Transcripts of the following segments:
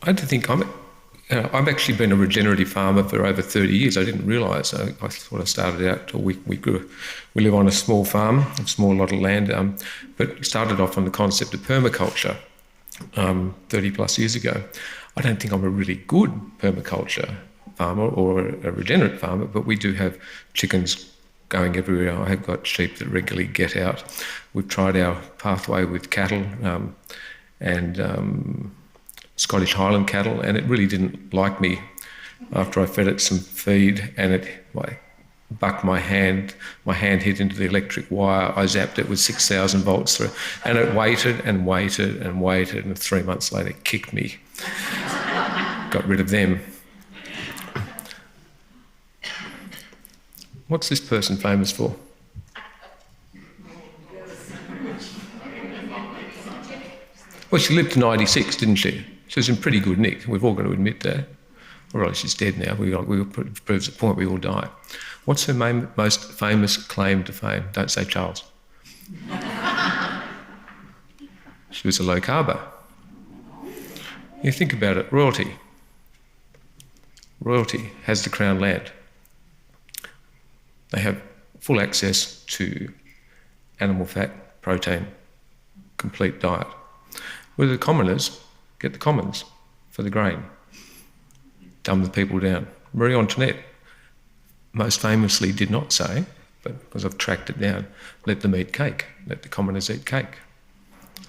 I don't think I've actually been a regenerative farmer for over 30 years. I didn't realise. I thought I started out. We live on a small farm, a small lot of land, but started off on the concept of permaculture 30 plus years ago. I don't think I'm a really good permaculture farmer or a regenerate farmer, but we do have chickens going everywhere. I have got sheep that regularly get out. We've tried our pathway with cattle and Scottish Highland cattle, and it really didn't like me after I fed it some feed and it bucked my hand hit into the electric wire. I zapped it with 6,000 volts through, and it waited and waited and waited, and 3 months later it kicked me. Got rid of them. What's this person famous for? Well, she lived to 96, didn't she? She was in pretty good nick. We've all got to admit that. Or else she's dead now. Proves the point, we all die. What's her most famous claim to fame? Don't say Charles. She was a low carber. You think about it, royalty. Royalty has the Crown land. They have full access to animal fat, protein, complete diet. Where the commoners get the commons for the grain. Dumb the people down. Marie Antoinette most famously did not say, but because I've tracked it down, let them eat cake. Let the commoners eat cake.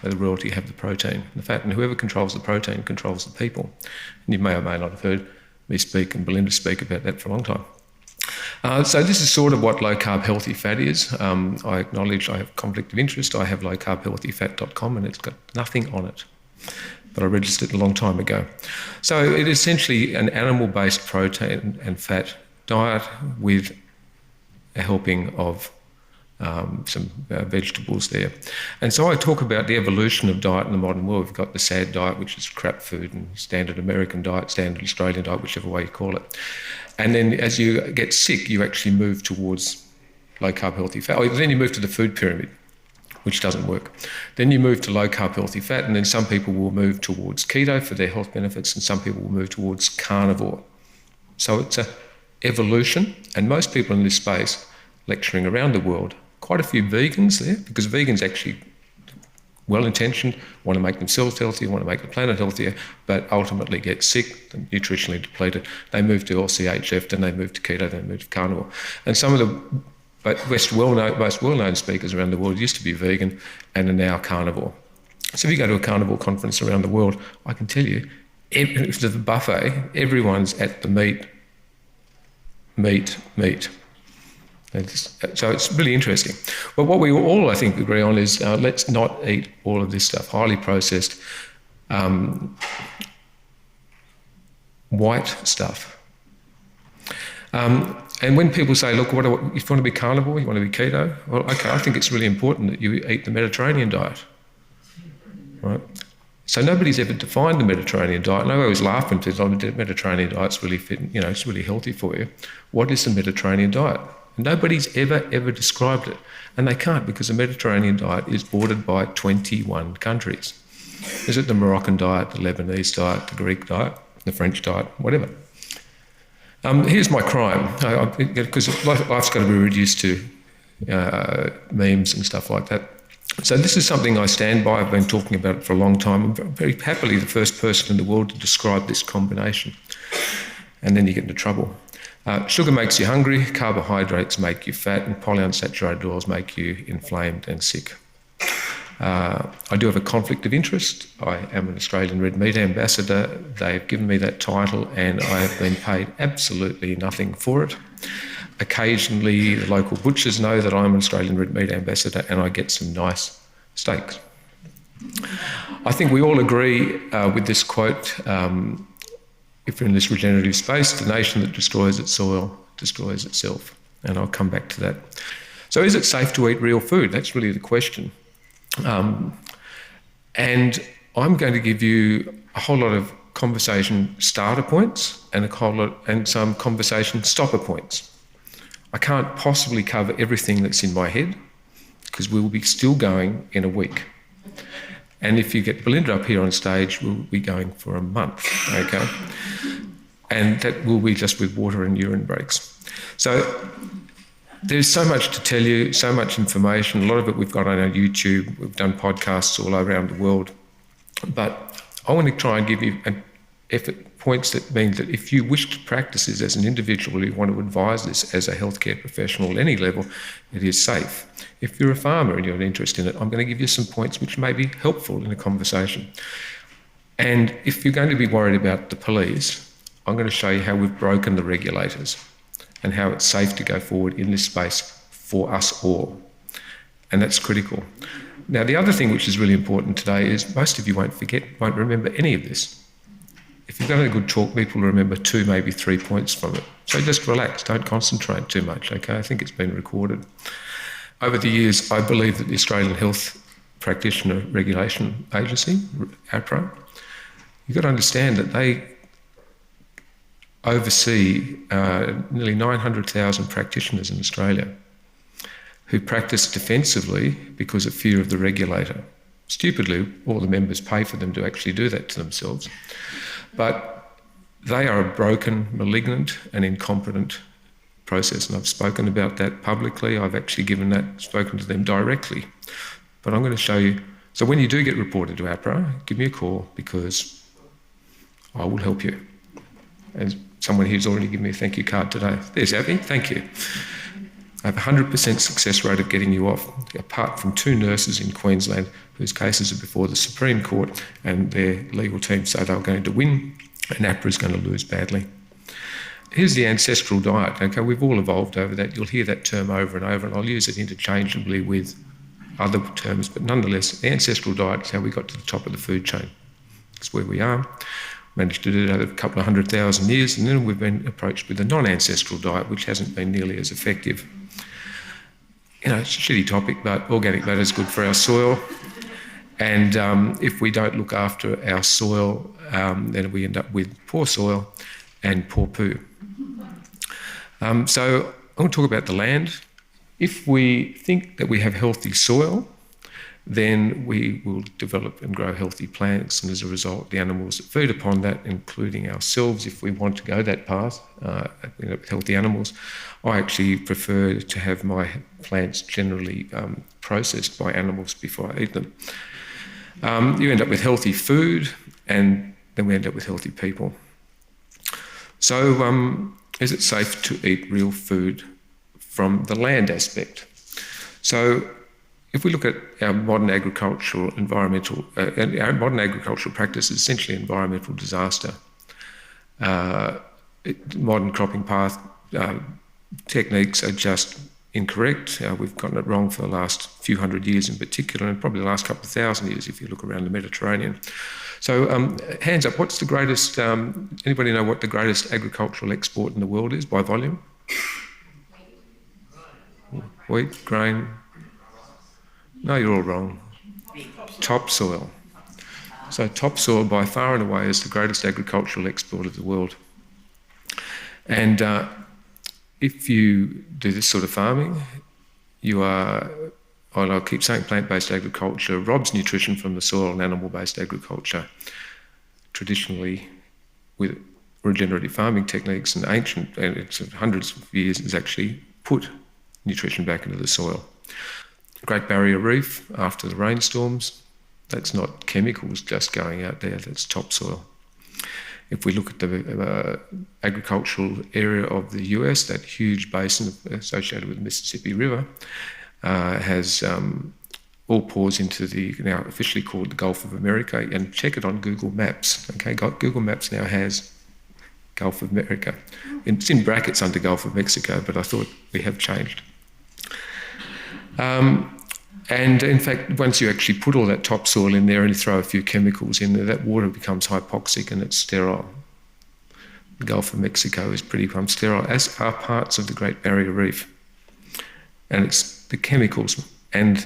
Let the royalty have the protein and the fat, and whoever controls the protein controls the people. And you may or may not have heard me speak and Belinda speak about that for a long time. So this is sort of what low-carb healthy fat is. I acknowledge I have conflict of interest. I have lowcarbhealthyfat.com and it's got nothing on it. But I registered a long time ago. So it is essentially an animal-based protein and fat diet with a helping of some vegetables there. And so I talk about the evolution of diet in the modern world. We've got the SAD diet, which is crap food, and standard American diet, standard Australian diet, whichever way you call it. And then as you get sick, you actually move towards low-carb healthy fat. Or then you move to the food pyramid, which doesn't work. Then you move to low-carb healthy fat, and then some people will move towards keto for their health benefits, and some people will move towards carnivore. So it's an evolution, and most people in this space, lecturing around the world, quite a few vegans there, because vegans actually, well-intentioned, want to make themselves healthier, want to make the planet healthier, but ultimately get sick, nutritionally depleted. They move to LCHF, then they move to keto, then they move to carnivore. And some of the most well-known speakers around the world used to be vegan and are now carnivore. So if you go to a carnivore conference around the world, I can tell you, if there's a buffet, everyone's at the meat. So it's really interesting. But what we all, I think, agree on is let's not eat all of this stuff, highly processed, white stuff. And when people say, look, if you want to be carnivore, you want to be keto, well, okay, I think it's really important that you eat the Mediterranean diet, right? So nobody's ever defined the Mediterranean diet. And I always laugh and say, the Mediterranean diet's really fit, it's really healthy for you. What is the Mediterranean diet? Nobody's ever described it. And they can't, because the Mediterranean diet is bordered by 21 countries. Is it the Moroccan diet, the Lebanese diet, the Greek diet, the French diet, whatever? Here's my crime, because life's got to be reduced to memes and stuff like that. So this is something I stand by. I've been talking about it for a long time. I'm very happily the first person in the world to describe this combination. And then you get into trouble. Sugar makes you hungry, carbohydrates make you fat, and polyunsaturated oils make you inflamed and sick. I do have a conflict of interest. I am an Australian red meat ambassador. They've given me that title and I have been paid absolutely nothing for it. Occasionally the local butchers know that I'm an Australian red meat ambassador and I get some nice steaks. I think we all agree with this quote, if you're in this regenerative space, the nation that destroys its soil destroys itself. And I'll come back to that. So is it safe to eat real food? That's really the question. And I'm going to give you a whole lot of conversation starter points and some conversation stopper points. I can't possibly cover everything that's in my head because we will be still going in a week. And if you get Belinda up here on stage, we'll be going for a month, okay? And that will be just with water and urine breaks. So there's so much to tell you, so much information. A lot of it we've got on our YouTube. We've done podcasts all around the world. But I want to try and give you points that mean that if you wish to practice this as an individual, you want to advise this as a healthcare professional at any level, it is safe. If you're a farmer and you have an interest in it, I'm going to give you some points which may be helpful in a conversation. And if you're going to be worried about the police, I'm going to show you how we've broken the regulators and how it's safe to go forward in this space for us all. And that's critical. Now, the other thing which is really important today is most of you won't remember any of this. If you've done a good talk, people will remember 2, maybe 3 points from it. So just relax, don't concentrate too much, okay? I think it's been recorded. Over the years, I believe that the Australian Health Practitioner Regulation Agency, APRA, you've got to understand that they oversee nearly 900,000 practitioners in Australia who practice defensively because of fear of the regulator. Stupidly, all the members pay for them to actually do that to themselves. But they are a broken, malignant and incompetent process, and I've spoken about that publicly. I've actually spoken to them directly. But I'm going to show you. So when you do get reported to APRA, give me a call because I will help you. And someone here's already given me a thank you card today. There's Abby, thank you. I have a 100% success rate of getting you off, apart from 2 nurses in Queensland whose cases are before the Supreme Court and their legal team say they're going to win and APRA is going to lose badly. Here's the ancestral diet. Okay, we've all evolved over that. You'll hear that term over and over, and I'll use it interchangeably with other terms, but nonetheless, the ancestral diet is how we got to the top of the food chain. It's where we are. Managed to do it over a couple of 100,000 years, and then we've been approached with a non-ancestral diet, which hasn't been nearly as effective. You know, it's a shitty topic, but organic matter is good for our soil. And if we don't look after our soil, then we end up with poor soil and poor poo. So I want to talk about the land. If we think that we have healthy soil, then we will develop and grow healthy plants, and as a result, the animals that feed upon that, including ourselves, if we want to go that path, with healthy animals. I actually prefer to have my plants generally processed by animals before I eat them. You end up with healthy food, and then we end up with healthy people. So is it safe to eat real food from the land aspect? So if we look at our modern agricultural practice is essentially environmental disaster. Modern cropping path techniques are just incorrect. We've gotten it wrong for the last few hundred years in particular, and probably the last couple of thousand years if you look around the Mediterranean. So hands up, what's the greatest, anybody know what the greatest agricultural export in the world is by volume? Wheat, grain? No, you're all wrong. Topsoil. So topsoil by far and away is the greatest agricultural export of the world. And if you do this sort of farming, you are, I'll keep saying plant-based agriculture, robs nutrition from the soil, and animal-based agriculture, traditionally with regenerative farming techniques and ancient, and it's hundreds of years, has actually put nutrition back into the soil. Great Barrier Reef, after the rainstorms, that's not chemicals just going out there, that's topsoil. If we look at the agricultural area of the US, that huge basin associated with the Mississippi River has all pours into the now officially called the Gulf of America, and check it on Google Maps. Okay, Google Maps now has Gulf of America. It's in brackets under Gulf of Mexico, but I thought we have changed. And in fact, once you actually put all that topsoil in there and you throw a few chemicals in there, that water becomes hypoxic and it's sterile. The Gulf of Mexico is pretty sterile, as are parts of the Great Barrier Reef. And it's the chemicals and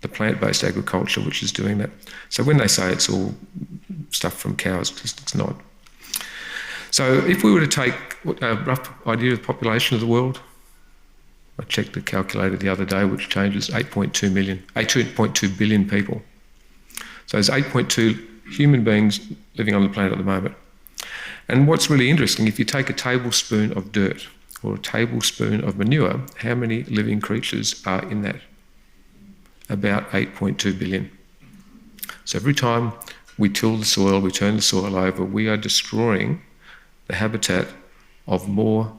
the plant-based agriculture which is doing that. So when they say it's all stuff from cows, it's not. So if we were to take a rough idea of the population of the world, I checked the calculator the other day, which changes 8.2 billion people. So there's 8.2 human beings living on the planet at the moment. And what's really interesting, if you take a tablespoon of dirt or a tablespoon of manure, how many living creatures are in that? About 8.2 billion. So every time we till the soil, we turn the soil over, we are destroying the habitat of more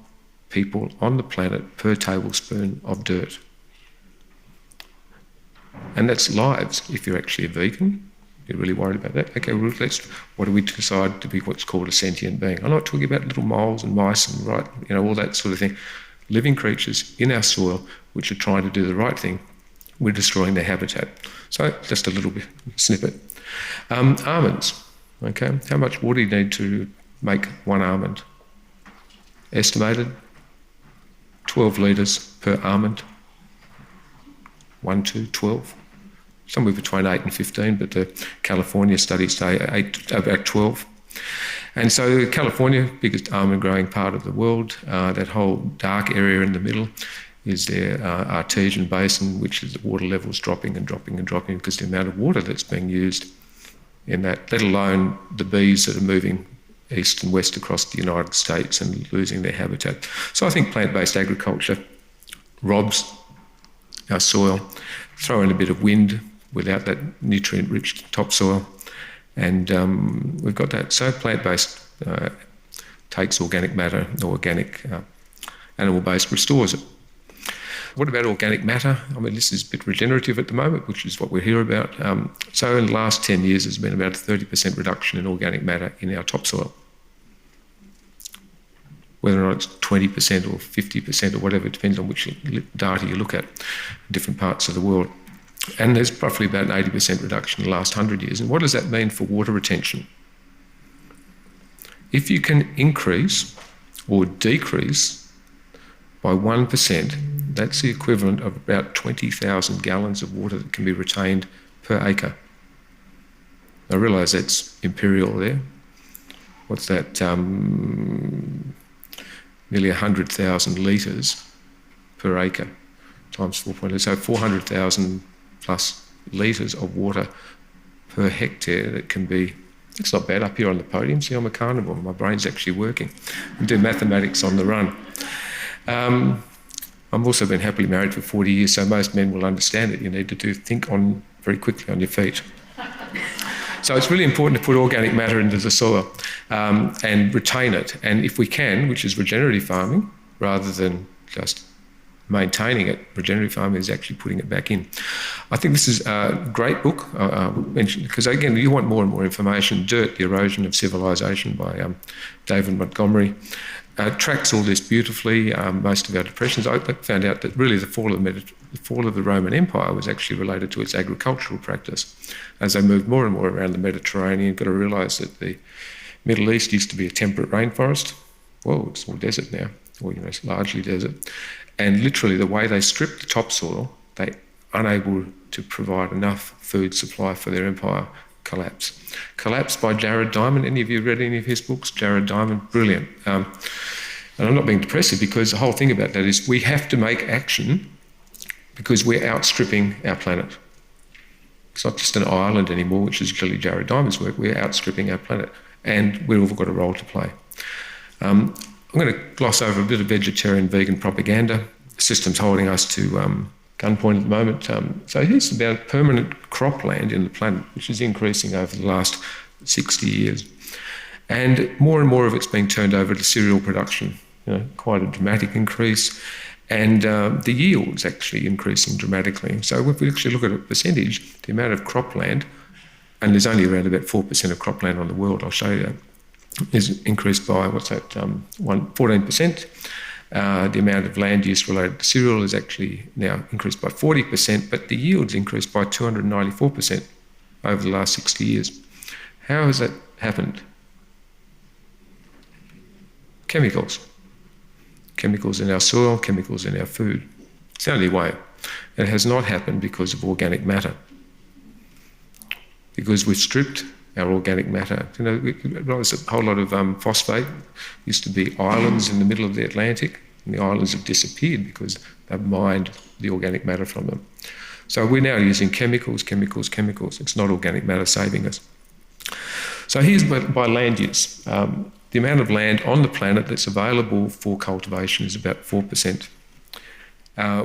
people on the planet per tablespoon of dirt. And that's lives. If you're actually a vegan, you're really worried about that. Okay, well, what do we decide to be what's called a sentient being? I'm not talking about little moles and mice and all that sort of thing. Living creatures in our soil which are trying to do the right thing, we're destroying their habitat. So just a little bit snippet. Almonds. Okay, how much water do you need to make one almond? Estimated 12 litres per almond. 1 to 12. Somewhere between 8 and 15, but the California studies say about 12. And so California, biggest almond growing part of the world, that whole dark area in the middle is their artesian basin, which is the water levels dropping and dropping and dropping because the amount of water that's being used in that, let alone the bees that are moving east and west across the United States and losing their habitat. So I think plant-based agriculture robs our soil, throw in a bit of wind without that nutrient-rich topsoil, and we've got that. So plant-based takes organic matter, or organic animal-based restores it. What about organic matter? I mean, this is a bit regenerative at the moment, which is what we hear about. So in the last 10 years, there's been about a 30% reduction in organic matter in our topsoil. Whether or not it's 20% or 50% or whatever, it depends on which data you look at in different parts of the world. And there's roughly about an 80% reduction in the last 100 years. And what does that mean for water retention? If you can increase or decrease by 1%, that's the equivalent of about 20,000 gallons of water that can be retained per acre. I realise that's imperial there. What's that? Nearly 100,000 litres per acre times 4.2. So 400,000 plus litres of water per hectare that can be, it's not bad up here on the podium. See, I'm a carnivore, my brain's actually working. I do mathematics on the run. I've also been happily married for 40 years, so most men will understand that you need to think very quickly on your feet. So it's really important to put organic matter into the soil and retain it. And if we can, which is regenerative farming, rather than just maintaining it, regenerative farming is actually putting it back in. I think this is a great book, because again, you want more and more information. Dirt, The Erosion of Civilization by David Montgomery. Tracks all this beautifully. Most of our depressions, I found out that really the fall of the Roman Empire was actually related to its agricultural practice. As they moved more and more around the Mediterranean, you've got to realise that the Middle East used to be a temperate rainforest. Whoa, it's all desert now, or it's largely desert. And literally the way they stripped the topsoil, they unable to provide enough food supply for their empire. Collapse by Jared Diamond. Any of you read any of his books? Jared Diamond, brilliant. And I'm not being depressive, because the whole thing about that is we have to make action because we're outstripping our planet. It's not just an island anymore, which is clearly Jared Diamond's work. We're outstripping our planet, and we've all got a role to play. I'm going to gloss over a bit of vegetarian vegan propaganda. The system's holding us to gunpoint at the moment. So here's about permanent cropland in the planet, which is increasing over the last 60 years. And more of it's being turned over to cereal production, quite a dramatic increase. And the yield's actually increasing dramatically. So if we actually look at a percentage, the amount of cropland, and there's only around about 4% of cropland on the world, I'll show you that, is increased by, 14%. The amount of land use related to cereal is actually now increased by 40%, but the yield's increased by 294% over the last 60 years. How has that happened? Chemicals. Chemicals in our soil, chemicals in our food. It's the only way. It has not happened because of organic matter. Because we've stripped our organic matter. There's a whole lot of phosphate. Used to be islands in the middle of the Atlantic, and the islands have disappeared because they've mined the organic matter from them. So we're now using chemicals. It's not organic matter saving us. So here's by land use. The amount of land on the planet that's available for cultivation is about 4%.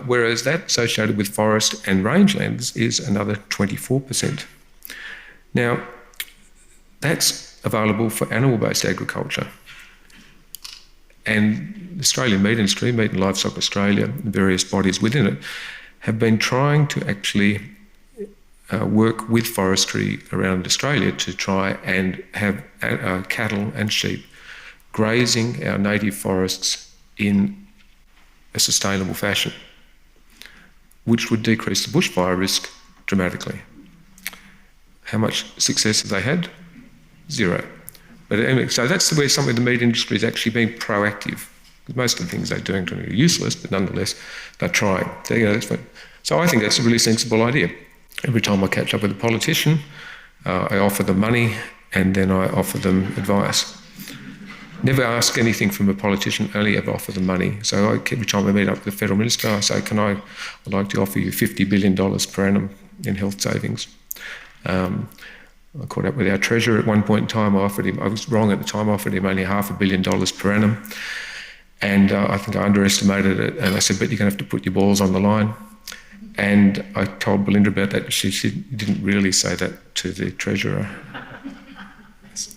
Whereas that associated with forest and rangelands is another 24%. Now, that's available for animal-based agriculture. And the Australian meat industry, Meat and Livestock Australia, and various bodies within it, have been trying to actually work with forestry around Australia to try and have cattle and sheep grazing our native forests in a sustainable fashion, which would decrease the bushfire risk dramatically. How much success have they had? Zero. But anyway, so that's where some of the meat industry is actually being proactive. Most of the things they're doing are useless, but nonetheless, they're trying. So I think that's a really sensible idea. Every time I catch up with a politician, I offer them money and then I offer them advice. Never ask anything from a politician, only ever offer them money. So every time I meet up with the federal minister, I say, I'd like to offer you $50 billion per annum in health savings. I caught up with our treasurer at one point in time. I was wrong at the time, I offered him only $500 million per annum. And I think I underestimated it. And I said, but you're going to have to put your balls on the line. And I told Belinda about that. She didn't really say that to the treasurer.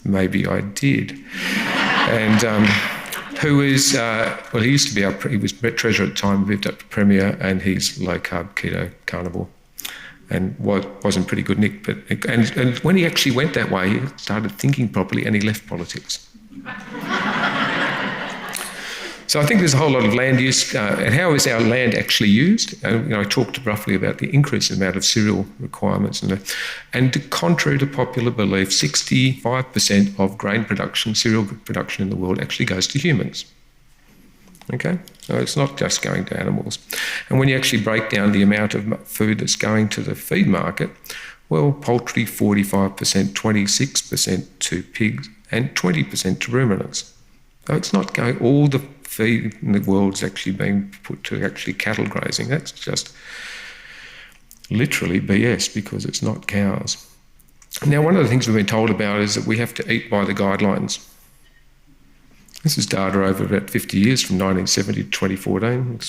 Maybe I did. And who is, he used to be he was treasurer at the time, moved up to premier, and he's low carb, keto, carnivore. And was in pretty good nick. And when he actually went that way, he started thinking properly and he left politics. So I think there's a whole lot of land use. And how is our land actually used? I talked roughly about the increase in the amount of cereal requirements. And contrary to popular belief, 65% of grain production, cereal production in the world actually goes to humans. Okay? So it's not just going to animals. And when you actually break down the amount of food that's going to the feed market, well, poultry 45%, 26% to pigs, and 20% to ruminants. So it's not going, all the feed in the world's actually being put to actually cattle grazing. That's just literally BS because it's not cows. Now, one of the things we've been told about is that we have to eat by the guidelines. This is data over about 50 years, from 1970 to 2014.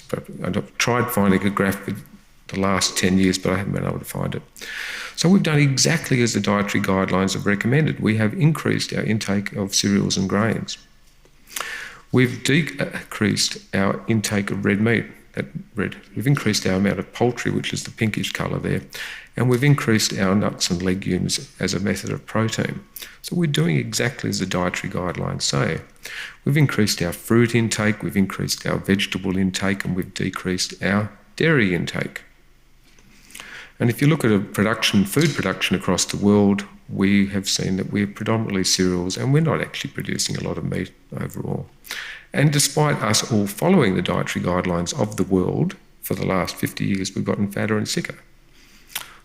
I've tried finding a graph for the last 10 years, but I haven't been able to find it. So we've done exactly as the dietary guidelines have recommended. We have increased our intake of cereals and grains. We've decreased our intake of red meat. We've increased our amount of poultry, which is the pinkish colour there, and we've increased our nuts and legumes as a method of protein. So we're doing exactly as the dietary guidelines say. We've increased our fruit intake, we've increased our vegetable intake, and we've decreased our dairy intake. And if you look at food production across the world, we have seen that we're predominantly cereals and we're not actually producing a lot of meat overall. And despite us all following the dietary guidelines of the world for the last 50 years, we've gotten fatter and sicker.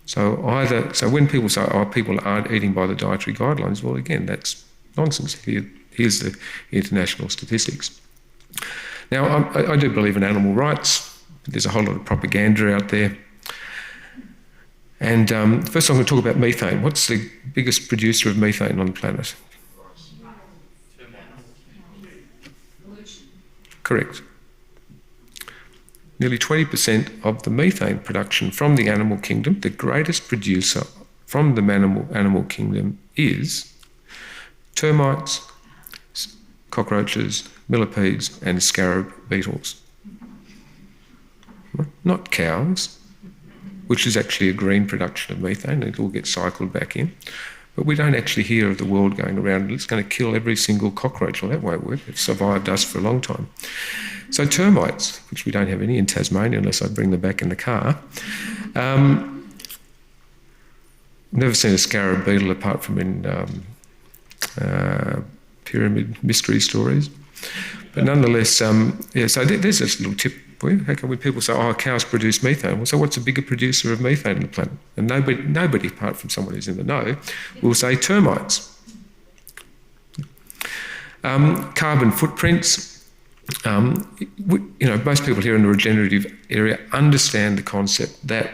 So when people say, people aren't eating by the dietary guidelines, well, again, that's nonsense. Here's the international statistics. Now, I do believe in animal rights. There's a whole lot of propaganda out there. And first I'm going to talk about methane. What's the biggest producer of methane on the planet? Correct. Nearly 20% of the methane production from the animal kingdom, the greatest producer from the animal kingdom is termites, cockroaches, millipedes and scarab beetles. Not cows, which is actually a green production of methane. It all gets cycled back in. But we don't actually hear of the world going around, it's going to kill every single cockroach. Well, that won't work. It's survived us for a long time. So termites, which we don't have any in Tasmania unless I bring them back in the car. Never seen a scarab beetle apart from in pyramid mystery stories. But nonetheless, so there's this little tip for you. How come when people say, cows produce methane? Well, so what's a bigger producer of methane on the planet? And nobody apart from someone who's in the know, will say termites. Carbon footprints. Most people here in the regenerative area understand the concept that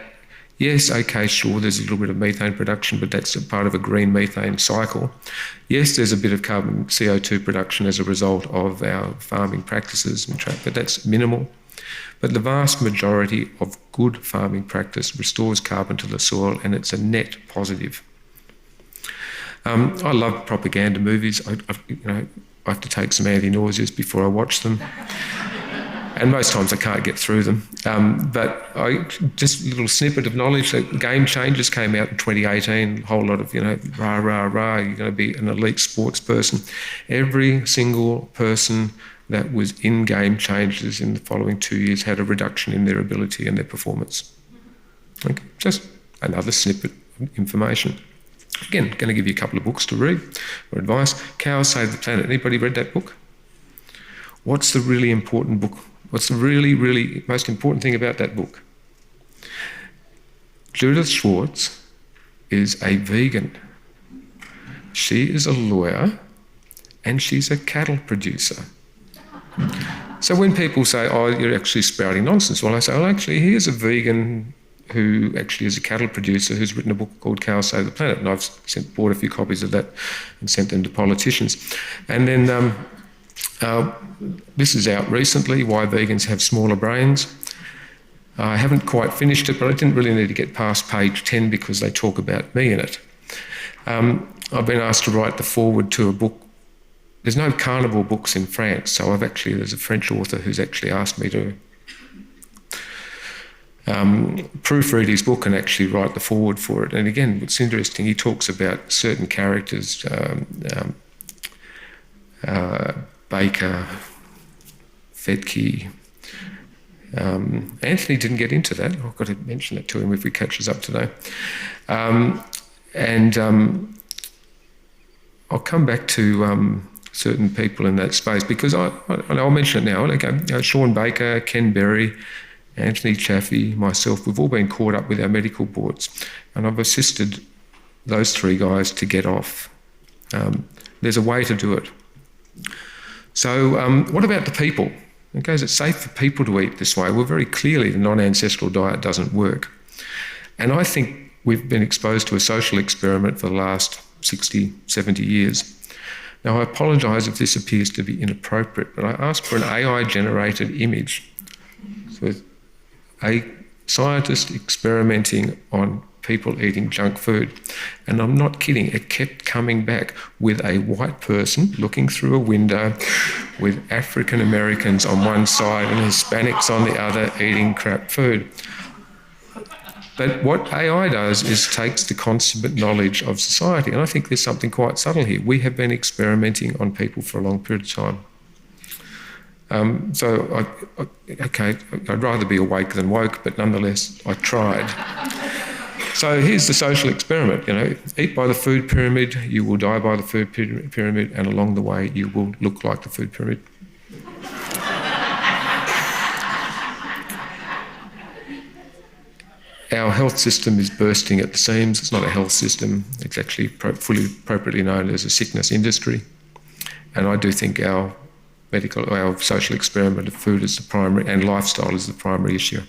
Yes, okay, sure, there's a little bit of methane production, but that's a part of a green methane cycle. Yes, there's a bit of carbon CO2 production as a result of our farming practices, but that's minimal. But the vast majority of good farming practice restores carbon to the soil, and it's a net positive. I love propaganda movies. I have to take some anti-nauseas before I watch them. And most times I can't get through them. But just a little snippet of knowledge that Game Changers came out in 2018, a whole lot of, rah, rah, rah, you're going to be an elite sports person. Every single person that was in Game Changers in the following 2 years had a reduction in their ability and their performance. Okay, just another snippet of information. Again, going to give you a couple of books to read or advice. Cows Save the Planet. Anybody read that book? What's the really important book? What's the really, really most important thing about that book? Judith Schwartz is a vegan. She is a lawyer and she's a cattle producer. So when people say, oh, you're actually spouting nonsense, well, I say, well, actually, here's a vegan who actually is a cattle producer who's written a book called Cows Save the Planet, and I've bought a few copies of that and sent them to politicians. And then this is out recently, Why Vegans Have Smaller Brains. I haven't quite finished it, but I didn't really need to get past page 10 because they talk about me in it. I've been asked to write the foreword to a book. There's no carnivore books in France, so there's a French author who's actually asked me to proofread his book and actually write the foreword for it. And again, what's interesting, he talks about certain characters, Baker, Fettke. Anthony didn't get into that. I've got to mention that to him if he catches up today. I'll come back to certain people in that space because I'll mention it now. Okay, Sean Baker, Ken Berry, Anthony Chaffee, myself, we've all been caught up with our medical boards, and I've assisted those three guys to get off. There's a way to do it. So what about the people? Okay, is it safe for people to eat this way? Well, very clearly the non-ancestral diet doesn't work. And I think we've been exposed to a social experiment for the last 60, 70 years. Now, I apologise if this appears to be inappropriate, but I asked for an AI-generated image with a scientist experimenting on people eating junk food. And I'm not kidding, it kept coming back with a white person looking through a window with African Americans on one side and Hispanics on the other eating crap food. But what AI does is takes the consummate knowledge of society, and I think there's something quite subtle here. We have been experimenting on people for a long period of time. I'd rather be awake than woke, but nonetheless, I tried. So here's the social experiment, eat by the food pyramid, you will die by the food pyramid, and along the way you will look like the food pyramid. Our health system is bursting at the seams. It's not a health system. It's actually fully appropriately known as a sickness industry. And I do think our social experiment of food is the primary, and lifestyle is the primary issue.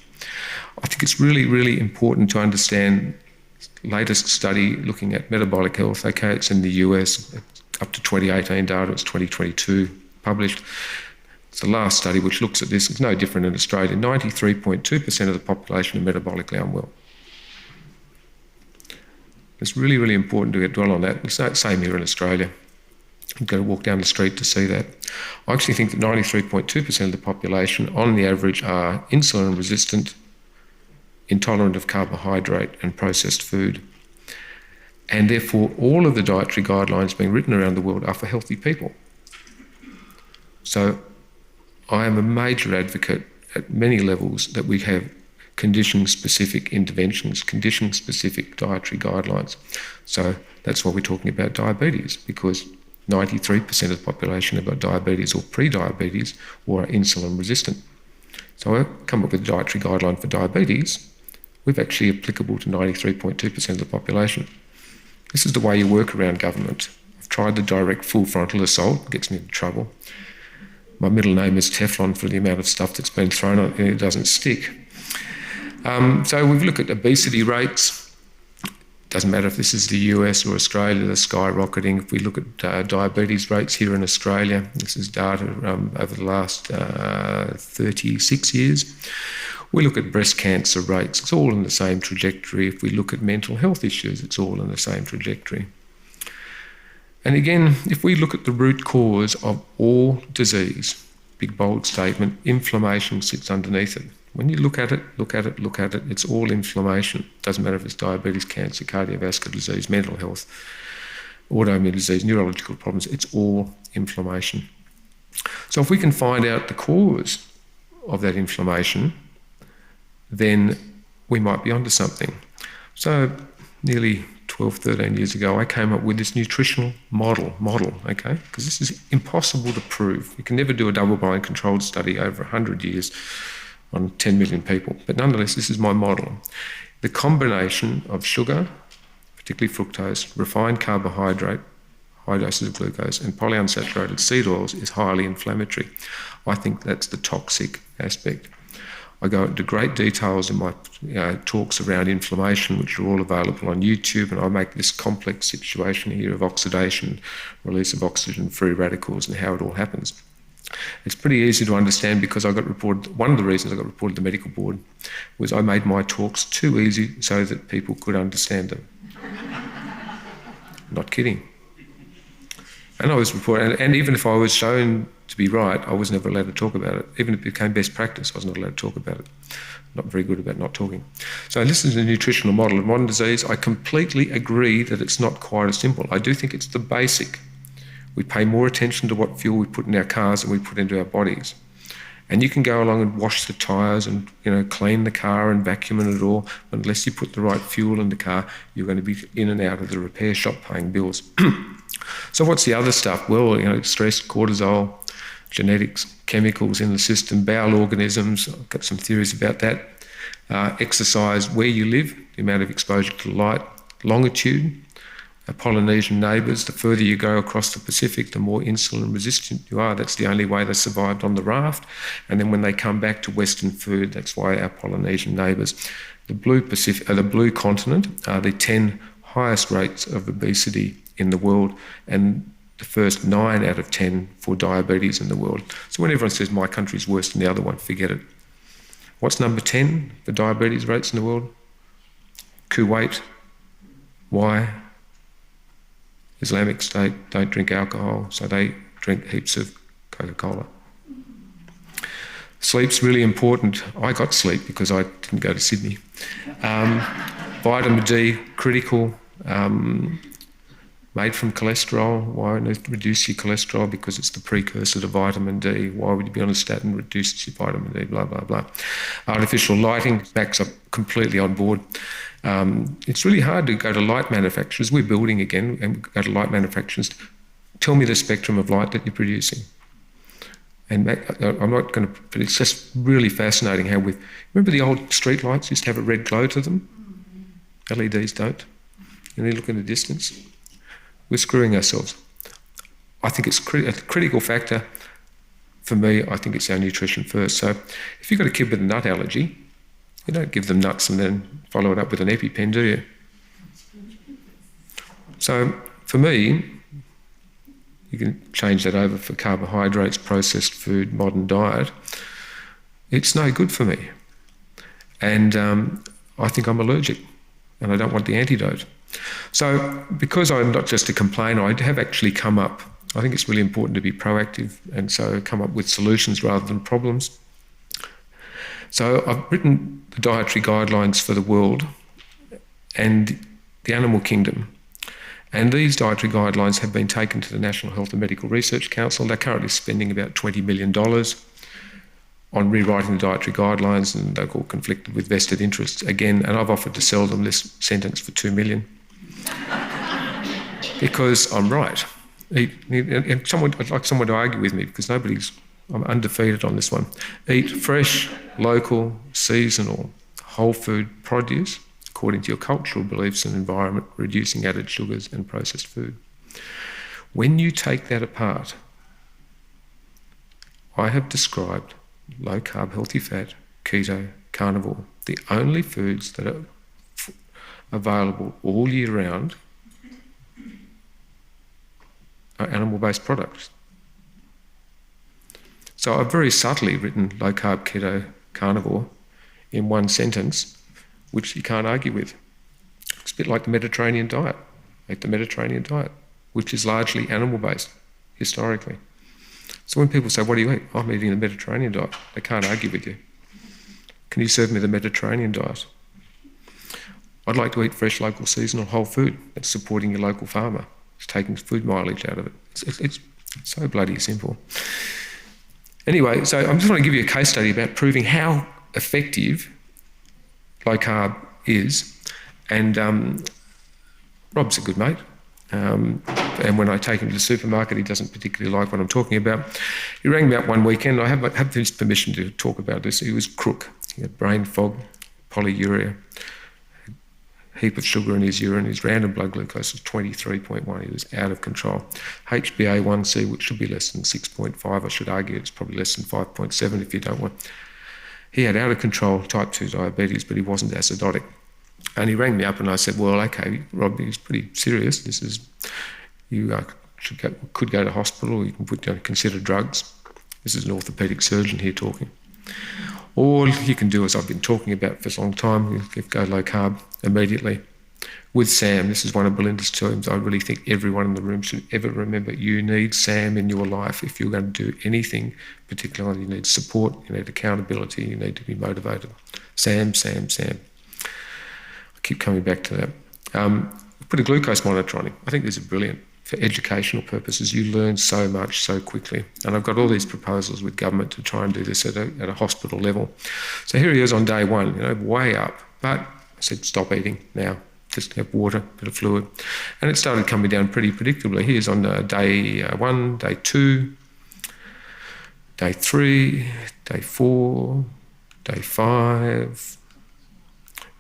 I think it's really, really important to understand latest study looking at metabolic health. Okay, it's in the US, up to 2018 data, it's 2022 published. It's the last study which looks at this. It's no different in Australia. 93.2% of the population are metabolically unwell. It's really, really important to dwell on that. It's the same here in Australia. You've got to walk down the street to see that. I actually think that 93.2% of the population, on the average, are insulin resistant, intolerant of carbohydrate and processed food. And therefore, all of the dietary guidelines being written around the world are for healthy people. So I am a major advocate at many levels that we have condition-specific interventions, condition-specific dietary guidelines. So that's why we're talking about diabetes, because 93% of the population have got diabetes or pre-diabetes or are insulin resistant. So I've come up with a dietary guideline for diabetes. We're actually applicable to 93.2% of the population. This is the way you work around government. I've tried the direct full frontal assault, it gets me into trouble. My middle name is Teflon for the amount of stuff that's been thrown on it and it doesn't stick. So we've looked at obesity rates. Doesn't matter if this is the US or Australia, they're skyrocketing. If we look at diabetes rates here in Australia, this is data over the last 36 years. We look at breast cancer rates, it's all in the same trajectory. If we look at mental health issues, it's all in the same trajectory. And again, if we look at the root cause of all disease, big bold statement, inflammation sits underneath it. When you look at it, it's all inflammation. Doesn't matter if it's diabetes, cancer, cardiovascular disease, mental health, autoimmune disease, neurological problems, it's all inflammation. So if we can find out the cause of that inflammation, then we might be onto something. So nearly 12, 13 years ago, I came up with this nutritional model, okay? Because this is impossible to prove. You can never do a double-blind controlled study over 100 years on 10 million people. But nonetheless, this is my model. The combination of sugar, particularly fructose, refined carbohydrate, high doses of glucose, and polyunsaturated seed oils is highly inflammatory. I think that's the toxic aspect. I go into great details in my talks around inflammation, which are all available on YouTube, and I make this complex situation here of oxidation, release of oxygen, free radicals, and how it all happens. It's pretty easy to understand because I got reported, one of the reasons I got reported to the medical board was I made my talks too easy so that people could understand them. Not kidding. And I was reported, and even if I was shown to be right, I was never allowed to talk about it. Even if it became best practice, I was not allowed to talk about it. Not very good about not talking. So this is a nutritional model of modern disease. I completely agree that it's not quite as simple. I do think it's the basic. We pay more attention to what fuel we put in our cars than we put into our bodies. And you can go along and wash the tyres and clean the car and vacuum it all, but unless you put the right fuel in the car, you're going to be in and out of the repair shop paying bills. So what's the other stuff? Well, stress, cortisol, genetics, chemicals in the system, bowel organisms. I've got some theories about that. Exercise, where you live, the amount of exposure to light, longitude, Polynesian neighbours. The further you go across the Pacific, the more insulin resistant you are. That's the only way they survived on the raft. And then when they come back to Western food, that's why our Polynesian neighbours. The blue continent are the 10 highest rates of obesity in the world, and the first 9 out of 10 for diabetes in the world. So when everyone says my country's worse than the other one, forget it. What's number 10 for diabetes rates in the world? Kuwait. Why? Islamic State don't drink alcohol, so they drink heaps of Coca-Cola. Sleep's really important. I got sleep because I didn't go to Sydney. Vitamin D, critical. Made from cholesterol. Why reduce your cholesterol? Because it's the precursor to vitamin D. Why would you be on a statin? Reduces your vitamin D, blah, blah, blah. Artificial lighting, backs up completely on board. It's really hard to go to light manufacturers. We're building again and go to light manufacturers. Tell me the spectrum of light that you're producing. And I'm not going to, but it's just really fascinating how remember the old street lights used to have a red glow to them? LEDs don't. And they look in the distance. We're screwing ourselves. I think it's a critical factor. For me, I think it's our nutrition first. So if you've got a kid with a nut allergy, you don't give them nuts and then follow it up with an EpiPen, do you? So for me, you can change that over for carbohydrates, processed food, modern diet. It's no good for me. And I think I'm allergic and I don't want the antidote. So because I'm not just a complainer, I have actually come up, I think it's really important to be proactive and so come up with solutions rather than problems. So I've written the dietary guidelines for the world and the animal kingdom. And these dietary guidelines have been taken to the National Health and Medical Research Council. They're currently spending about $20 million on rewriting the dietary guidelines, and they're all conflicted with vested interests again. And I've offered to sell them this sentence for $2 million because I'm right. And I'd like someone to argue with me because I'm undefeated on this one. Eat fresh, local, seasonal, whole food produce according to your cultural beliefs and environment, reducing added sugars and processed food. When you take that apart, I have described low carb, healthy fat, keto, carnivore. The only foods that are available all year round are animal-based products. So I've very subtly written low-carb, keto, carnivore in one sentence, which you can't argue with. It's a bit like the Mediterranean diet. Like the Mediterranean diet, which is largely animal-based, historically. So when people say, what do you eat? I'm eating the Mediterranean diet. They can't argue with you. Can you serve me the Mediterranean diet? I'd like to eat fresh, local, seasonal, whole food. That's supporting your local farmer. It's taking food mileage out of it. It's so bloody simple. Anyway, so I'm just want to give you a case study about proving how effective low carb is. And Rob's a good mate. And when I take him to the supermarket, he doesn't particularly like what I'm talking about. He rang me up one weekend. I have his permission to talk about this. He was crook. He had brain fog, polyuria, a heap of sugar in his urine. His random blood glucose was 23.1. He was out of control. HbA1c, which should be less than 6.5, I should argue it's probably less than 5.7 if you don't want. He had out of control type 2 diabetes, but he wasn't acidotic. And he rang me up and I said, well, okay, Rob, it's pretty serious. This is, you could go to hospital, you can consider drugs. This is an orthopaedic surgeon here talking. All you can do, as I've been talking about for a long time, you go low carb immediately. With Sam, this is one of Belinda's terms. I really think everyone in the room should ever remember you need Sam in your life. If you're going to do anything, particularly you need support, you need accountability, you need to be motivated. Sam. I keep coming back to that. Put a glucose monitor on him. I think these are brilliant. For educational purposes, you learn so much so quickly. And I've got all these proposals with government to try and do this at a hospital level. So here he is on day one, way up. But I said, stop eating now. Just have water, a bit of fluid. And it started coming down pretty predictably. He is on day 1, day 2, day 3, day 4, day 5.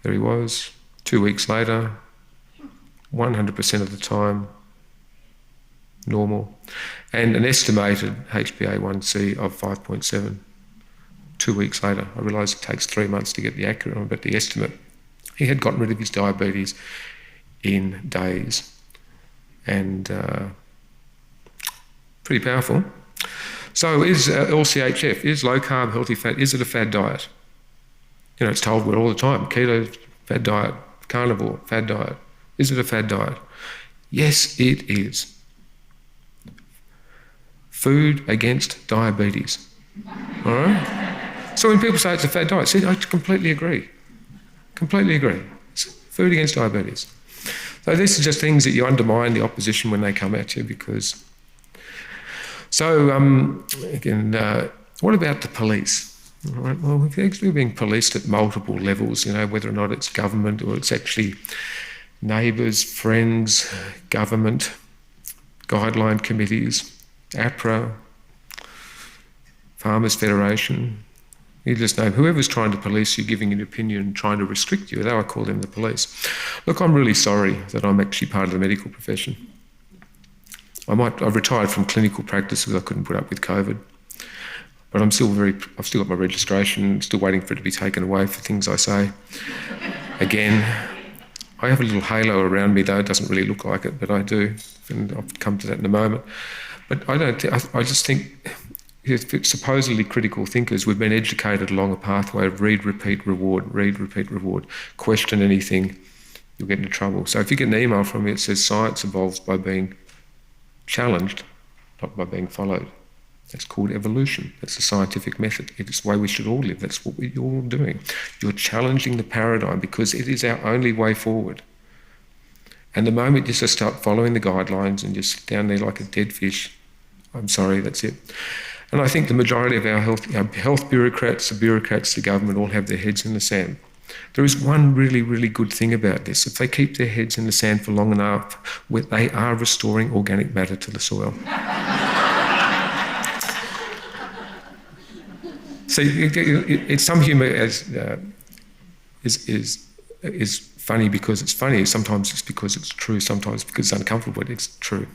There he was. 2 weeks later, 100% of the time, normal, and an estimated HbA1c of 5.7. 2 weeks later, I realise it takes 3 months to get the accurate one, but the estimate, he had gotten rid of his diabetes in days, and pretty powerful. So is LCHF, is low carb, healthy fat, is it a fad diet? It's told all the time, keto, fad diet, carnivore, fad diet. Is it a fad diet? Yes, it is. Food against diabetes. All right? So when people say it's a fad diet, see, I completely agree. Completely agree. It's food against diabetes. So these are just things that you undermine the opposition when they come at you because... So, again, what about the police? All right, well, we're actually being policed at multiple levels, whether or not it's government or it's actually neighbours, friends, government, guideline committees, APRA, Farmers Federation. You just know whoever's trying to police you, giving an opinion, trying to restrict you, though I call them the police. Look, I'm really sorry that I'm actually part of the medical profession. I've retired from clinical practice because I couldn't put up with COVID. But I've still got my registration, still waiting for it to be taken away for things I say. Again, I have a little halo around me, though it doesn't really look like it, but I do, and I'll come to that in a moment. But I just think supposedly critical thinkers, we've been educated along a pathway of read, repeat, reward, question anything, you'll get into trouble. So if you get an email from me that says science evolves by being challenged, not by being followed. That's called evolution. That's the scientific method. It's the way we should all live. That's what we're all doing. You're challenging the paradigm because it is our only way forward. And the moment you just start following the guidelines and you sit down there like a dead fish, I'm sorry, that's it. And I think the majority of our health bureaucrats, the bureaucrats, the government all have their heads in the sand. There is one really, really good thing about this. If they keep their heads in the sand for long enough, they are restoring organic matter to the soil. So it's some humour is funny because it's funny. Sometimes it's because it's true. Sometimes because it's uncomfortable. But it's true.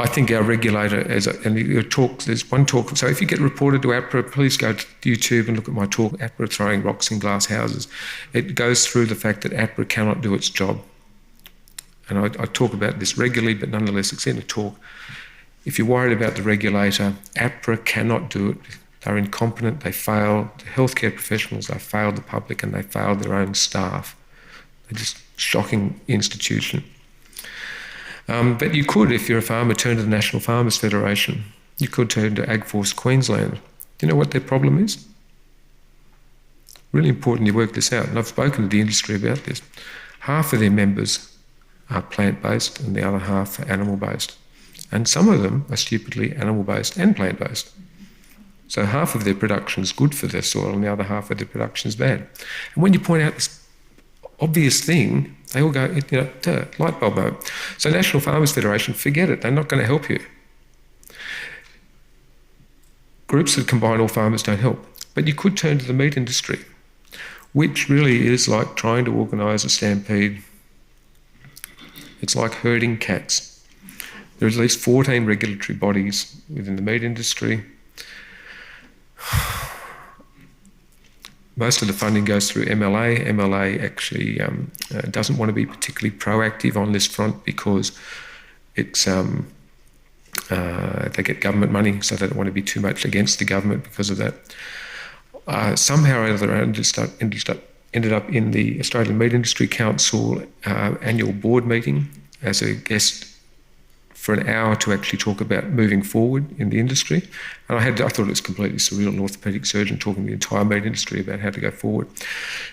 I think our regulator, there's one talk, so if you get reported to APRA, please go to YouTube and look at my talk, APRA Throwing Rocks in Glass Houses. It goes through the fact that APRA cannot do its job. And I talk about this regularly, but nonetheless, it's in a talk. If you're worried about the regulator, APRA cannot do it. They're incompetent, they fail the healthcare professionals, they failed the public, and they failed their own staff. They're just shocking institution. But you could, if you're a farmer, turn to the National Farmers Federation. You could turn to AgForce Queensland. Do you know what their problem is? Really important you work this out, and I've spoken to the industry about this. Half of their members are plant-based and the other half are animal-based. And some of them are stupidly animal-based and plant-based. So half of their production is good for their soil and the other half of their production is bad. And when you point out this obvious thing, they all go, light bulb moment. So National Farmers Federation, forget it, they're not going to help you. Groups that combine all farmers don't help. But you could turn to the meat industry, which really is like trying to organise a stampede. It's like herding cats. There's at least 14 regulatory bodies within the meat industry. Most of the funding goes through MLA. MLA actually doesn't want to be particularly proactive on this front because it's they get government money, so they don't want to be too much against the government because of that. Somehow or other, ended up in the Australian Meat Industry Council annual board meeting as a guest for an hour to actually talk about moving forward in the industry. And I thought it was completely surreal, an orthopaedic surgeon talking to the entire meat industry about how to go forward.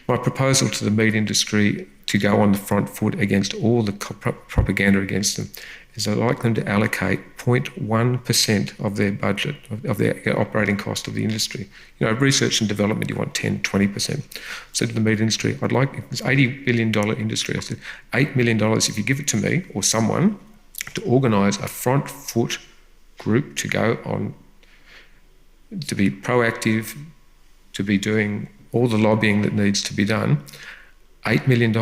My proposal to the meat industry to go on the front foot against all the propaganda against them is I'd like them to allocate 0.1% of their budget, of their operating cost of the industry. Research and development, you want 10, 20%. So to the meat industry, I'd like, it's $80 billion industry. I said, $8 million if you give it to me or someone to organise a front foot group to go on, to be proactive, to be doing all the lobbying that needs to be done, $8 million.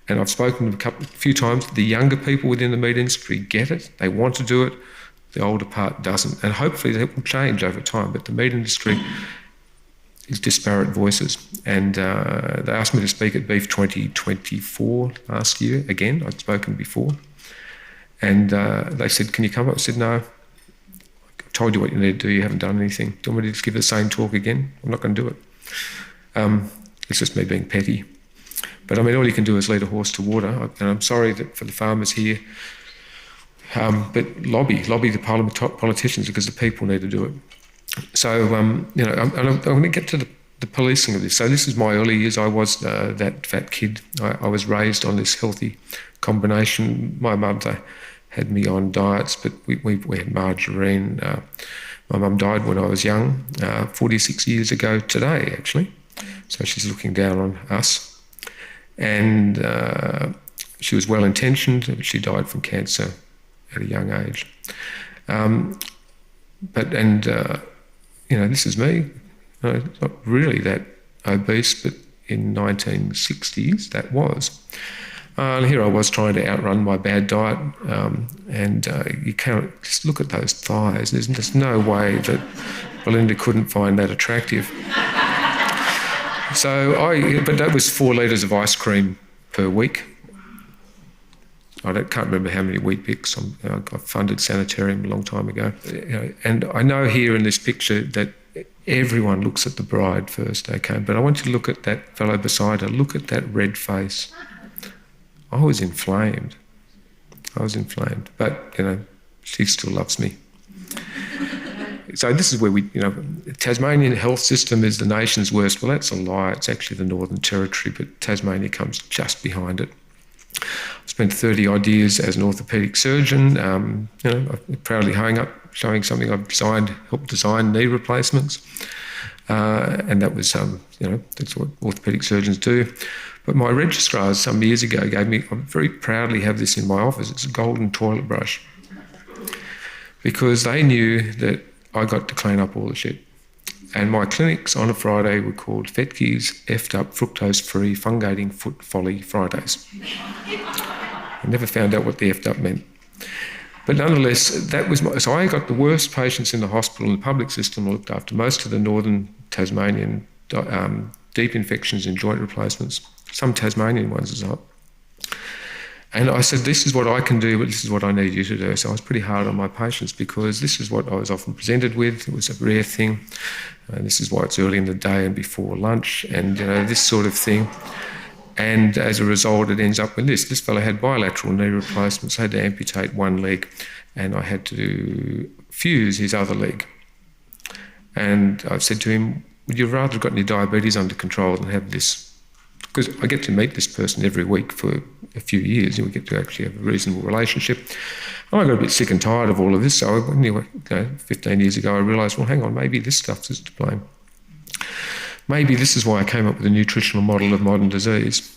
And I've spoken to a few times, the younger people within the meat industry get it, they want to do it, the older part doesn't. And hopefully that will change over time, but the meat industry is disparate voices. And they asked me to speak at Beef 2024 last year again, I'd spoken before. And they said, can you come up? I said, no, I've told you what you need to do, you haven't done anything. Do you want me to just give the same talk again? I'm not going to do it. It's just me being petty. But I mean, all you can do is lead a horse to water. And I'm sorry that for the farmers here, but lobby the politicians because the people need to do it. So, I'm going to get to the policing of this. So this is my early years. I was that fat kid. I was raised on this healthy combination. My mother had me on diets, but we had margarine. My mum died when I was young, 46 years ago today, actually. So she's looking down on us. And she was well-intentioned, but she died from cancer at a young age. This is me. Not really that obese, but in 1960s that was. And here I was trying to outrun my bad diet, you can't just look at those thighs. There's no way that Belinda couldn't find that attractive. But that was 4 litres of ice cream per week. I can't remember how many wheat bix. I funded Sanitarium a long time ago. And I know here in this picture that everyone looks at the bride first, okay? But I want you to look at that fellow beside her. Look at that red face. I was inflamed. But, she still loves me. So this is where Tasmanian health system is the nation's worst. Well, that's a lie. It's actually the Northern Territory, but Tasmania comes just behind it. I've spent 30 odd years as an orthopaedic surgeon. I'm proudly showing something I've helped design knee replacements. And that was, that's what orthopaedic surgeons do. But my registrars some years ago I very proudly have this in my office. It's a golden toilet brush. Because they knew that I got to clean up all the shit. And my clinics on a Friday were called Fettke's effed up fructose-free fungating foot folly Fridays. I never found out what the effed up meant. But nonetheless, that was so I got the worst patients in the hospital and the public system. I looked after most of the northern Tasmanian deep infections and joint replacements, some Tasmanian ones as well. And I said, this is what I can do, but this is what I need you to do. So I was pretty hard on my patients because this is what I was often presented with. It was a rare thing. And this is why it's early in the day and before lunch and, this sort of thing. And as a result, it ends up with this. This fellow had bilateral knee replacements, had to amputate one leg, and I had to fuse his other leg. And I said to him, would you rather have got your diabetes under control than have this? Because I get to meet this person every week for a few years, and we get to actually have a reasonable relationship. And I got a bit sick and tired of all of this, so 15 years ago I realised, well, hang on, maybe this stuff is to blame. Maybe this is why I came up with a nutritional model of modern disease.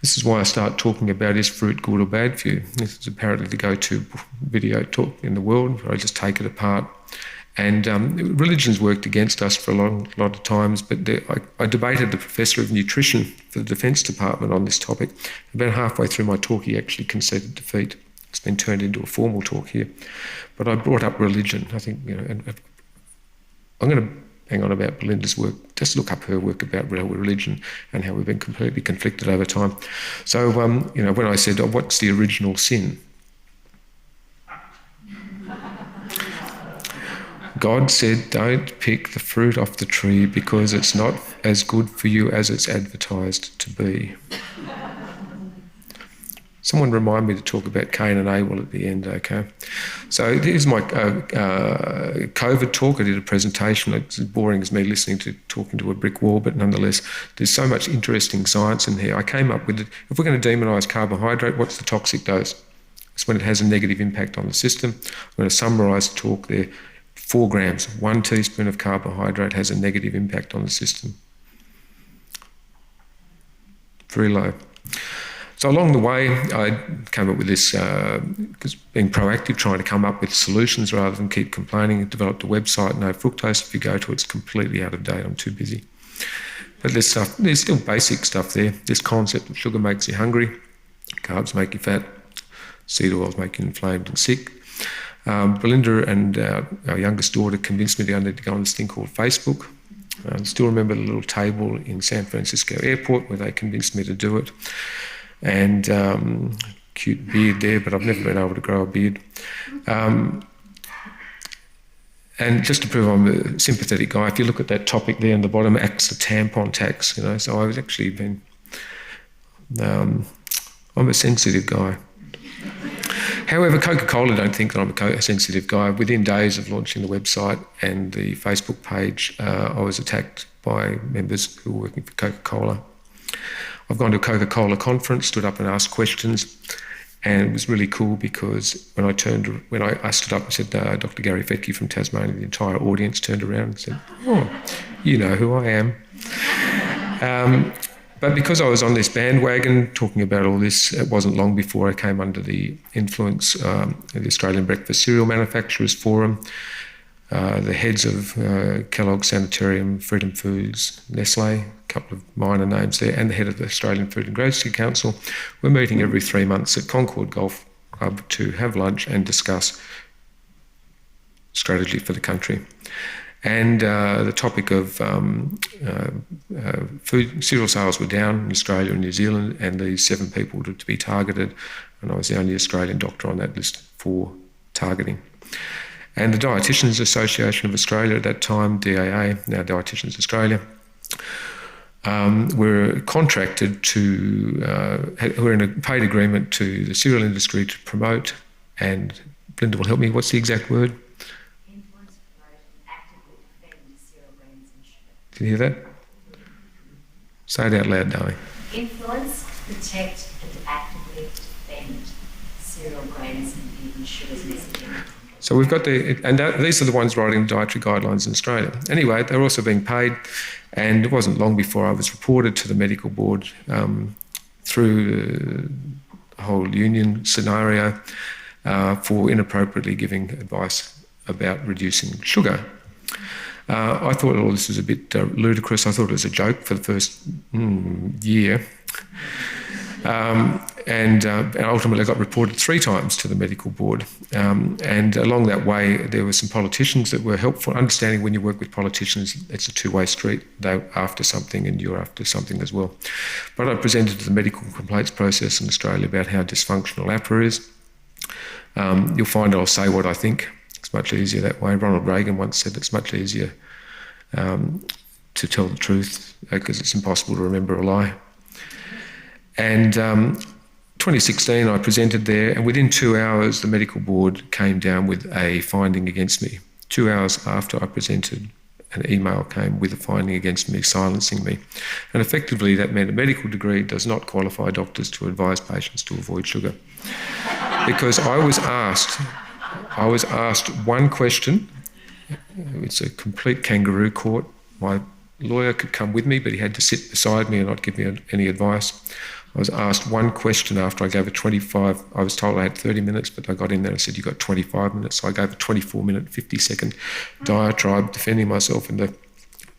This is why I start talking about, is fruit good or bad for you? This is apparently the go-to video talk in the world, where I just take it apart. And religion's worked against us for a lot of times, but I debated the professor of nutrition for the Defence Department on this topic. About halfway through my talk, he actually conceded defeat. It's been turned into a formal talk here. But I brought up religion. I think, and I'm going to hang on about Belinda's work. Just look up her work about real religion and how we've been completely conflicted over time. So, when I said, what's the original sin? God said, don't pick the fruit off the tree because it's not as good for you as it's advertised to be. Someone remind me to talk about Cain and Abel at the end, okay? So here's my COVID talk. I did a presentation. It's as boring as me talking to a brick wall, but nonetheless, there's so much interesting science in here. I came up with it. If we're going to demonise carbohydrate, what's the toxic dose? It's when it has a negative impact on the system. I'm going to summarise the talk there. 4 grams, 1 teaspoon of carbohydrate has a negative impact on the system. Very low. So along the way, I came up with this, because being proactive, trying to come up with solutions rather than keep complaining. I developed a website, No Fructose. If you go to it, it's completely out of date. I'm too busy. But there's still basic stuff there. This concept of sugar makes you hungry, carbs make you fat, seed oils make you inflamed and sick. Belinda and our youngest daughter convinced me that I need to go on this thing called Facebook. I still remember the little table in San Francisco airport where they convinced me to do it. And cute beard there, but I've never been able to grow a beard. And just to prove I'm a sympathetic guy, if you look at that topic there in the bottom, acts the tampon tax, so I was actually I'm a sensitive guy. However, Coca-Cola don't think that I'm a sensitive guy. Within days of launching the website and the Facebook page, I was attacked by members who were working for Coca-Cola. I've gone to a Coca-Cola conference, stood up and asked questions, and it was really cool because when I stood up and said, Dr. Gary Fettke from Tasmania, the entire audience turned around and said, oh, you know who I am. But because I was on this bandwagon talking about all this, it wasn't long before I came under the influence of the Australian Breakfast Cereal Manufacturers Forum, the heads of Kellogg, Sanitarium, Freedom Foods, Nestle, a couple of minor names there, and the head of the Australian Food and Grocery Council. We're meeting every 3 months at Concord Golf Club to have lunch and discuss strategy for the country. And the topic of food cereal sales were down in Australia and New Zealand, and these 7 people were to be targeted, and I was the only Australian doctor on that list for targeting. And the Dietitians Association of Australia at that time, DAA, now Dietitians Australia, were contracted were in a paid agreement to the cereal industry to promote, and Belinda will help me, what's the exact word? Can you hear that? Say it out loud, darling. Influence, protect, and actively defend cereal grains and even sugars messaging. So we've got these are the ones writing the dietary guidelines in Australia. Anyway, they're also being paid, and it wasn't long before I was reported to the medical board through the whole union scenario for inappropriately giving advice about reducing sugar. I thought all this was a bit ludicrous. I thought it was a joke for the first year. and ultimately I got reported 3 times to the medical board. And along that way, there were some politicians that were helpful. Understanding when you work with politicians, it's a two-way street. They're after something and you're after something as well. But I presented to the medical complaints process in Australia about how dysfunctional APRA is. You'll find I'll say what I think. It's much easier that way. Ronald Reagan once said it's much easier to tell the truth because it's impossible to remember a lie. And 2016 I presented there, and within 2 hours the medical board came down with a finding against me. 2 hours after I presented, an email came with a finding against me, silencing me. And effectively that meant a medical degree does not qualify doctors to advise patients to avoid sugar. Because I was asked one question. It's a complete kangaroo court. My lawyer could come with me, but he had to sit beside me and not give me any advice. I was asked one question after I gave a 25, I was told I had 30 minutes, but I got in there and said, you got 25 minutes. So I gave a 24-minute, 50-second diatribe defending myself, and the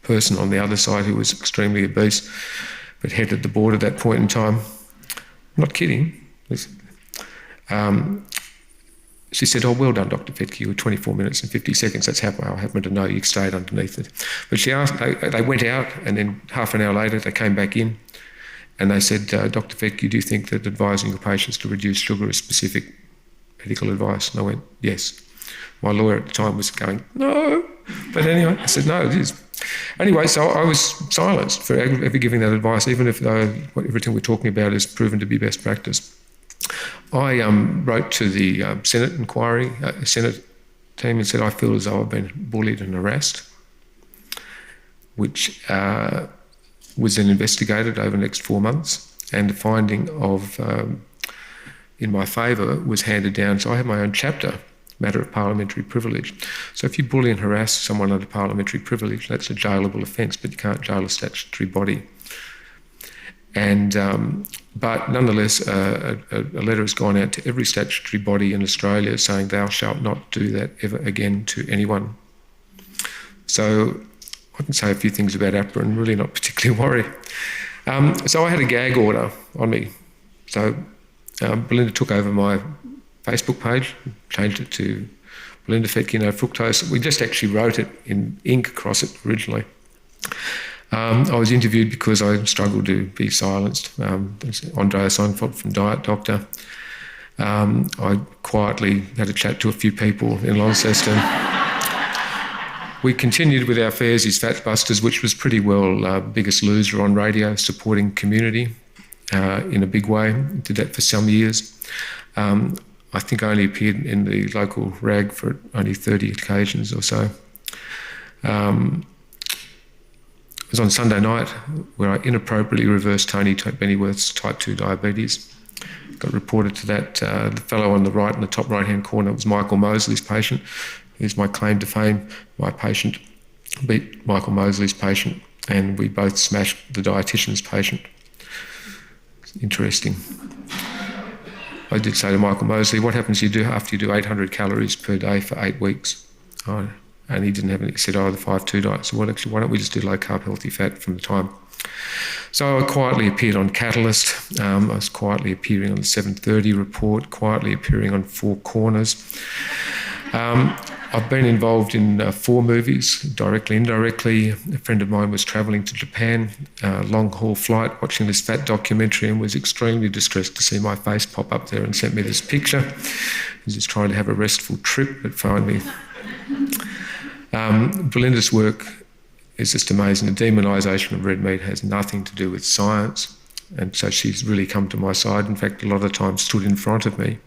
person on the other side, who was extremely obese, but headed the board at that point in time, I'm not kidding, she said, oh, well done, Dr. Fettke, you were 24 minutes and 50 seconds. That's how I happen to know you stayed underneath it. But she asked, they went out, and then half an hour later they came back in, and they said, Dr. Fettke, do you think that advising your patients to reduce sugar is specific medical advice? And I went, yes. My lawyer at the time was going, no. But anyway, I said, no, it is. Anyway, so I was silenced for ever giving that advice, even if everything we're talking about is proven to be best practice. I wrote to the Senate inquiry, Senate team, and said I feel as though I've been bullied and harassed, which was then investigated over the next 4 months, and the finding of in my favour was handed down. So I have my own chapter, matter of parliamentary privilege. So if you bully and harass someone under parliamentary privilege, that's a jailable offence, but you can't jail a statutory body. And but nonetheless, a letter has gone out to every statutory body in Australia saying thou shalt not do that ever again to anyone. So I can say a few things about APRA and really not particularly worry. So I had a gag order on me. So Belinda took over my Facebook page, changed it to Belinda Fettke No Fructose. We just actually wrote it in ink across it originally. I was interviewed because I struggled to be silenced. Andrea Seinfeld from Diet Doctor. I quietly had a chat to a few people in Launceston. We continued with our Fairs is Fat Busters, which was pretty well Biggest Loser on radio, supporting community in a big way. Did that for some years. I think I only appeared in the local rag for only 30 occasions or so. It was on Sunday night where I inappropriately reversed Tony Bennyworth's type 2 diabetes. Got reported to that. The fellow on the right in the top right-hand corner was Michael Mosley's patient. Here's my claim to fame. My patient beat Michael Mosley's patient, and we both smashed the dietitian's patient. It's interesting. I did say to Michael Mosley, what happens after you do 800 calories per day for 8 weeks? And he didn't have any. He said, the 5-2 diet. So why don't we just do low carb, healthy fat from the time? So I quietly appeared on Catalyst. I was quietly appearing on the 7:30 report, quietly appearing on Four Corners. I've been involved in 4 movies, directly, indirectly. A friend of mine was travelling to Japan, long-haul flight, watching this fat documentary, and was extremely distressed to see my face pop up there and sent me this picture. He was just trying to have a restful trip, but finally... Belinda's work is just amazing. The demonisation of red meat has nothing to do with science, and so she's really come to my side. In fact, a lot of times stood in front of me.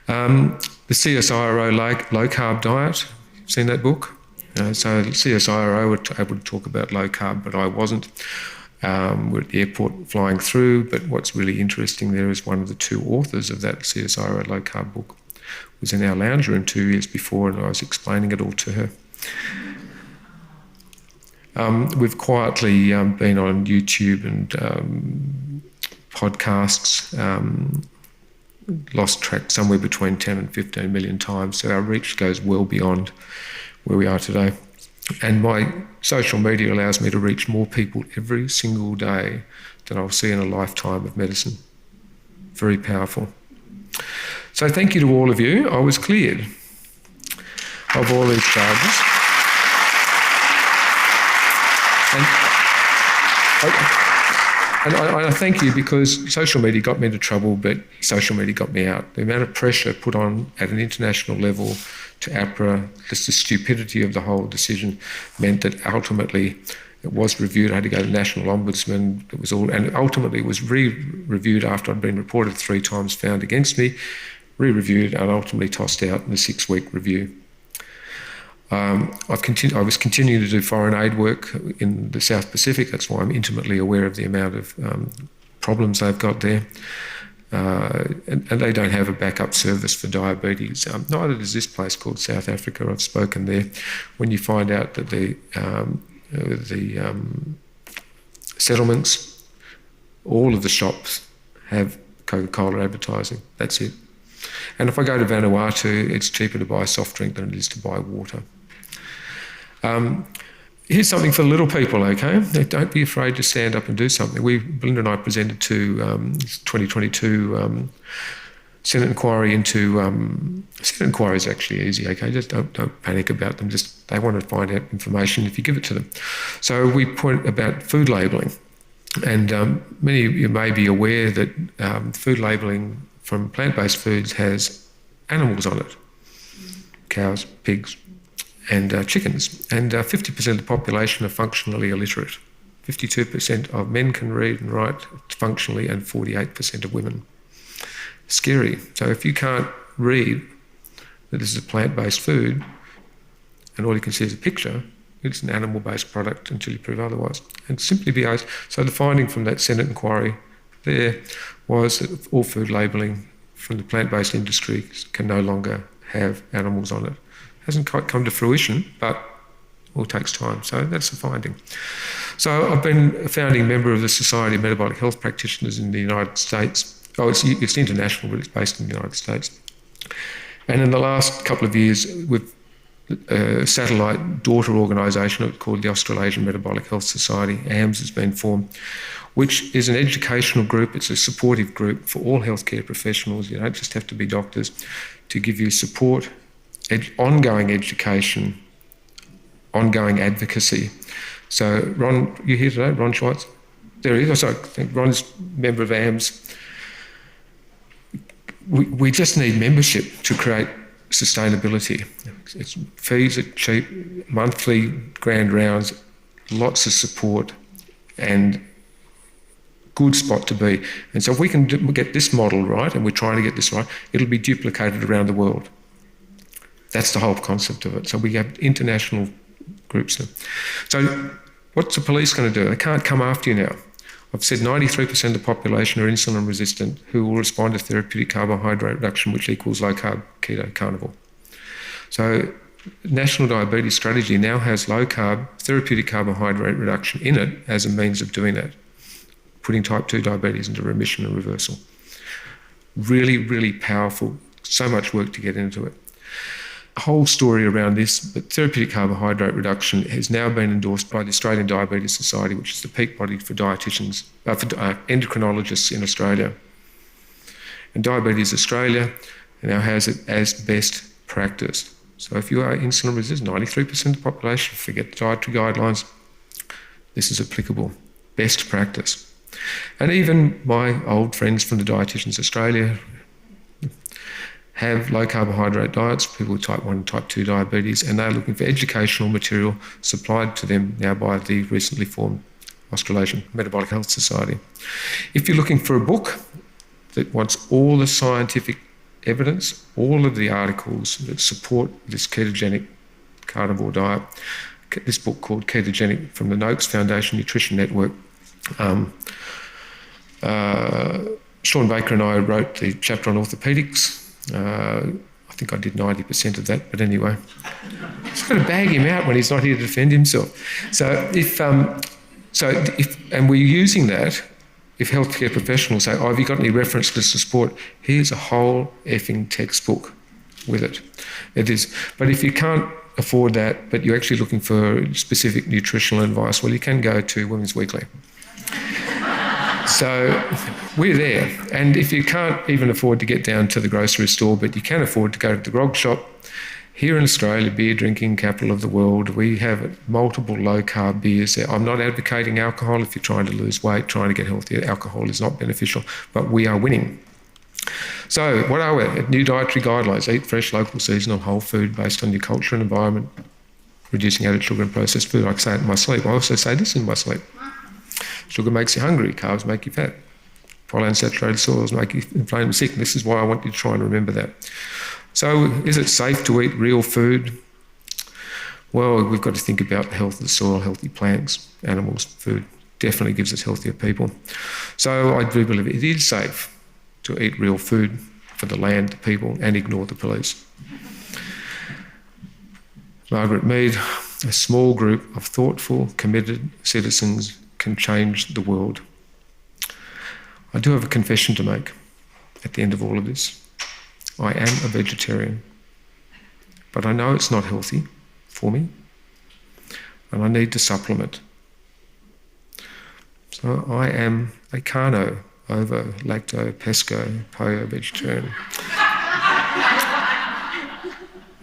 The CSIRO low carb diet, seen that book? So CSIRO were able to talk about low carb, but I wasn't. We're at the airport flying through, but what's really interesting there is one of the 2 authors of that CSIRO low carb book was in our lounge room 2 years before, and I was explaining it all to her. We've quietly been on YouTube and podcasts, lost track somewhere between 10 and 15 million times, so our reach goes well beyond where we are today. And my social media allows me to reach more people every single day than I'll see in a lifetime of medicine. Very powerful. So thank you to all of you. I was cleared of all these charges. And I thank you, because social media got me into trouble, but social media got me out. The amount of pressure put on at an international level to APRA, just the stupidity of the whole decision, meant that ultimately it was reviewed. I had to go to the National Ombudsman. It was all, and ultimately it was re-reviewed after I'd been reported 3 times, found against me, re-reviewed, and ultimately tossed out in a 6-week review. I was continuing to do foreign aid work in the South Pacific. That's why I'm intimately aware of the amount of problems they've got there. And they don't have a backup service for diabetes. Neither does this place called South Africa. I've spoken there. When you find out that the settlements, all of the shops have Coca-Cola advertising. That's it. And if I go to Vanuatu, it's cheaper to buy a soft drink than it is to buy water. Here's something for little people, okay? Don't be afraid to stand up and do something. Belinda and I presented to 2022 Senate inquiry into... Senate inquiry is actually easy, okay? Just don't panic about them. Just they want to find out information if you give it to them. So we point about food labelling. And many of you may be aware that food labelling from plant-based foods has animals on it. Cows, pigs, and chickens. And 50% of the population are functionally illiterate. 52% of men can read and write functionally, and 48% of women. Scary. So if you can't read that this is a plant-based food, and all you can see is a picture, it's an animal-based product until you prove otherwise. And simply be asked. So the finding from that Senate inquiry there was that all food labelling from the plant-based industry can no longer have animals on it. Hasn't quite come to fruition, but it all takes time. So that's the finding. So I've been a founding member of the Society of Metabolic Health Practitioners in the United States. Oh, it's international, but it's based in the United States. And in the last couple of years, with a satellite daughter organisation called the Australasian Metabolic Health Society, AMS, has been formed, which is an educational group. It's a supportive group for all healthcare professionals. You don't just have to be doctors, to give you support, ongoing education, ongoing advocacy. So Ron, you here today? Ron Schweitz? There he is. Sorry, I think Ron's a member of AMS. We just need membership to create sustainability. Fees are cheap, monthly grand rounds, lots of support, and good spot to be. And so if we can get this model right, and we're trying to get this right, it'll be duplicated around the world. That's the whole concept of it. So we have international groups there. So what's the police going to do? They can't come after you now. I've said 93% of the population are insulin resistant who will respond to therapeutic carbohydrate reduction, which equals low carb, keto, carnivore. So National Diabetes Strategy now has low carb, therapeutic carbohydrate reduction in it as a means of doing that, putting type 2 diabetes into remission and reversal. Really, really powerful. So much work to get into it. A whole story around this, but therapeutic carbohydrate reduction has now been endorsed by the Australian Diabetes Society, which is the peak body for dietitians, for endocrinologists in Australia. And Diabetes Australia now has it as best practice. So if you are insulin resistant, 93% of the population, forget the dietary guidelines, this is applicable. Best practice. And even my old friends from the Dietitians Australia have low carbohydrate diets, people with type 1 and type 2 diabetes, and they're looking for educational material supplied to them now by the recently formed Australasian Metabolic Health Society. If you're looking for a book that wants all the scientific evidence, all of the articles that support this ketogenic carnivore diet, this book called Ketogenic from the Noakes Foundation Nutrition Network. Sean Baker and I wrote the chapter on orthopaedics. I think I did 90% of that, but anyway. Just got to bag him out when he's not here to defend himself. So and we're using that, if healthcare professionals say, oh, have you got any references to support? Here's a whole effing textbook with it. It is. But if you can't afford that, but you're actually looking for specific nutritional advice, well, you can go to Women's Weekly. So we're there. And if you can't even afford to get down to the grocery store, but you can afford to go to the grog shop, here in Australia, beer drinking capital of the world, we have multiple low-carb beers there. I'm not advocating alcohol. If you're trying to lose weight, trying to get healthier, alcohol is not beneficial, but we are winning. So what are we? New dietary guidelines: eat fresh, local, seasonal, whole food based on your culture and environment, reducing added sugar and processed food. I say it in my sleep. I also say this in my sleep. Sugar makes you hungry, carbs make you fat. Polyunsaturated soils make you inflamed and sick. This is why I want you to try and remember that. So is it safe to eat real food? Well, we've got to think about the health of the soil, healthy plants, animals, food. Definitely gives us healthier people. So I do believe it is safe to eat real food for the land, the people, and ignore the police. Margaret Mead: a small group of thoughtful, committed citizens can change the world. I do have a confession to make at the end of all of this. I am a vegetarian, but I know it's not healthy for me, and I need to supplement. So I am a carno, ovo, lacto, pesco, paleo vegetarian.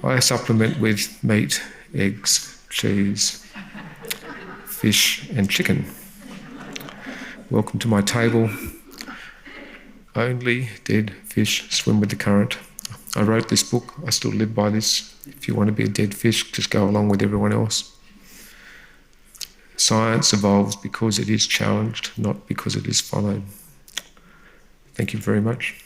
I supplement with meat, eggs, cheese, fish and chicken. Welcome to my table. Only dead fish swim with the current. I wrote this book. I still live by this. If you want to be a dead fish, just go along with everyone else. Science evolves because it is challenged, not because it is followed. Thank you very much.